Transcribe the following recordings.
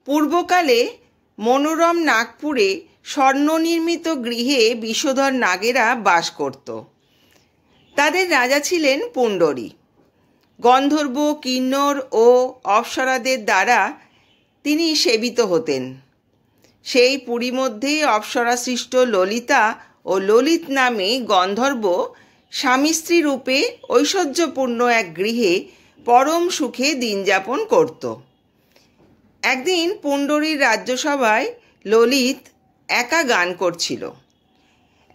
পূর্বকালে মনোরম নাগপুরে স্বর্ণনির্মিত গৃহে বিষধর নাগেরা বাস করত। তাদের রাজা ছিলেন পুণ্ডরী। গন্ধর্ব, কিন্নর ও অপ্সরাদের দ্বারা তিনি সেবিত হতেন। সেই পুরী মধ্যেই অপ্সরা সৃষ্ট ললিতা ও ললিত নামে গন্ধর্ব স্বামী স্ত্রী রূপে ঐশ্বর্যপূর্ণ এক গৃহে পরম সুখে দিন যাপন করত। একদিন পুণ্ডরীর রাজ্যসভায় ললিত একা গান করছিল।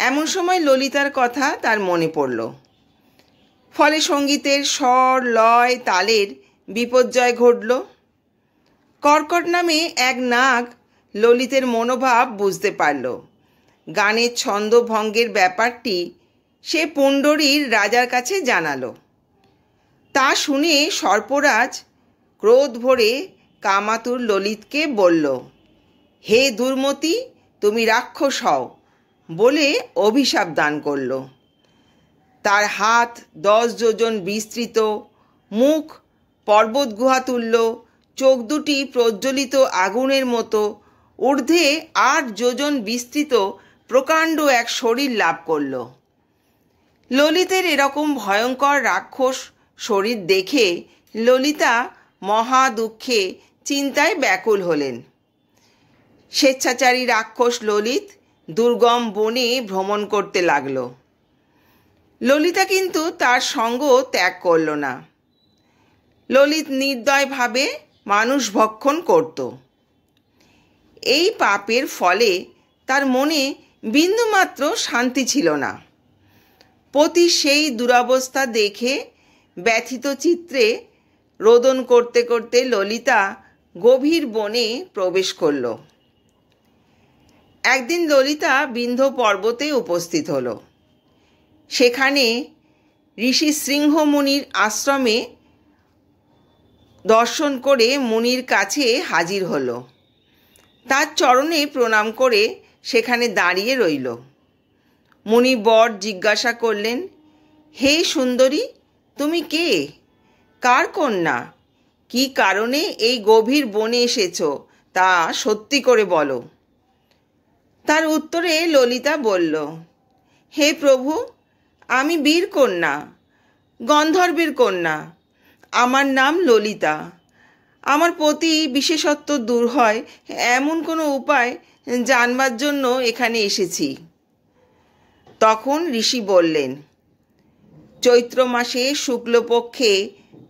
এমন সময় ললিতার কথা তার মনে পড়ল। ফলে সঙ্গীতের স্বর, লয়, তালের বিপর্যয় ঘটল। কর্কট নামে এক নাগ ললিতের মনোভাব বুঝতে পারল। গানের ছন্দভঙ্গের ব্যাপারটি সে পুণ্ডরীর রাজার কাছে জানালো। তা শুনে সর্পরাজ ক্রোধ ভরে কামাতুর ললিতকে বলল, হে দুর্মতি, তুমি রাক্ষস হও বলে অভিশাপ দান করল। তার হাত 10 যোজন বিস্তৃত, মুখ পর্বত গুহা তুল্য, চোখ দুটি প্রজ্বলিত আগুনের মতো, ঊর্ধ্বে 8 যোজন বিস্তৃত প্রকাণ্ড এক শরীর লাভ করল। ললিতের এরকম ভয়ঙ্কর রাক্ষস শরীর দেখে ললিতা মহা দুঃখে চিন্তায় ব্যাকুল হলেন। স্বেচ্ছাচারী রাক্ষস ললিত দুর্গম বনে ভ্রমণ করতে লাগল। ললিতা কিন্তু তার সঙ্গ ত্যাগ করল না। ললিত নির্দয়ভাবে মানুষ ভক্ষণ করত। এই পাপের ফলে তার মনে বিন্দুমাত্র শান্তি ছিল না। পতি সেই দুরবস্থা দেখে ব্যথিত চিত্রে রোদন করতে করতে ললিতা গভীর বনে প্রবেশ করল। একদিন ললিতা বিন্ধ্য পর্বতে উপস্থিত হল। সেখানে ঋষি সিংহ মুনির আশ্রমে দর্শন করে মুনির কাছে হাজির হল। তার চরণে প্রণাম করে সেখানে দাঁড়িয়ে রইল। মুনি বর জিজ্ঞাসা করলেন, হে সুন্দরী, তুমি কে? কার কন্যা? কি কারণে এই গভীর বনে এসেছ তা সত্যি করে বলো। তার উত্তরে ললিতা বলল, হে প্রভু, আমি বীর কন্যা, গন্ধর্বের কন্যা। আমার নাম ললিতা। আমার পতি বিশেষত্ব দূর হয় এমন কোনো উপায় জানবার জন্য এখানে এসেছি। তখন ঋষি বললেন, চৈত্র মাসে শুক্লপক্ষে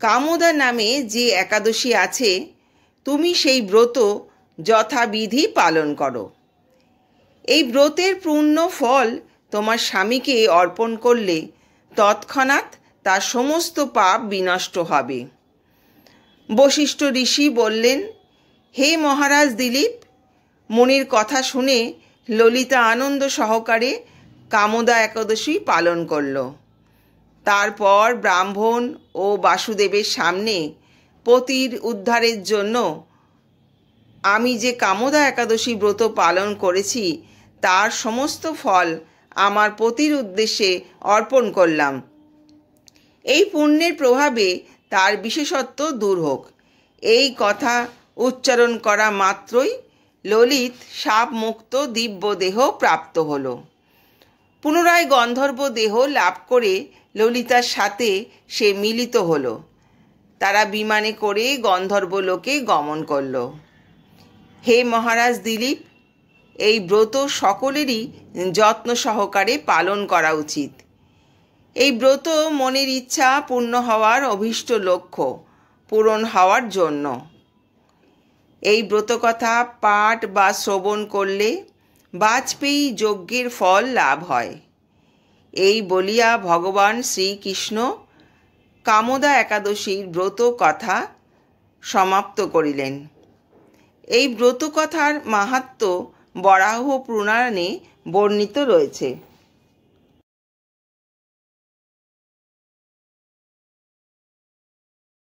কামোদা নামে যে একাদশী আছে, তুমি সেই ব্রত যথাবিধি পালন করো। এই ব্রতের পূর্ণ ফল তোমার স্বামীকে অর্পণ করলে তৎক্ষণাৎ তার সমস্ত পাপ বিনষ্ট হবে। বশিষ্ঠ ঋষি বললেন, হে মহারাজ দিলীপ, মুনির কথা শুনে ললিতা আনন্দ সহকারে কামোদা একাদশী পালন করল। তারপর ব্রাহ্মণ ও বাসুদেবের সামনে পতির উদ্ধারের জন্য আমি যে কামোদা একাদশী ব্রত পালন করেছি তার সমস্ত ফল আমার পতির উদ্দেশ্যে অর্পণ করলাম। এই পুণ্যের প্রভাবে তার বিশেষত্ব দূর হোক। এই কথা উচ্চারণ করা মাত্রই ললিত শাপমুক্ত দিব্য দেহ প্রাপ্ত হল। পুনরায় গন্ধর্ব দেহ লাভ করে ললিতার সাথে সে মিলিত হল। তারা বিমানে করে গন্ধর্ব লোকে গমন করল। হে মহারাজ দিলীপ, এই ব্রত সকলেরই যত্ন সহকারে পালন করা উচিত। এই ব্রত মনের ইচ্ছা পূর্ণ হওয়ার অভীষ্ট লক্ষ্য পূরণ হওয়ার জন্য। এই ব্রতকথা পাঠ বা শ্রবণ করলে বাজপেয়ী যজ্ঞের ফল লাভ হয়। এই বলিয়া ভগবান শ্রীকৃষ্ণ কামোদা একাদশীর ব্রত কথা সমাপ্ত করিলেন। এই ব্রতকথার মাহাত্ম্য বরাহ পুরাণে বর্ণিত রয়েছে।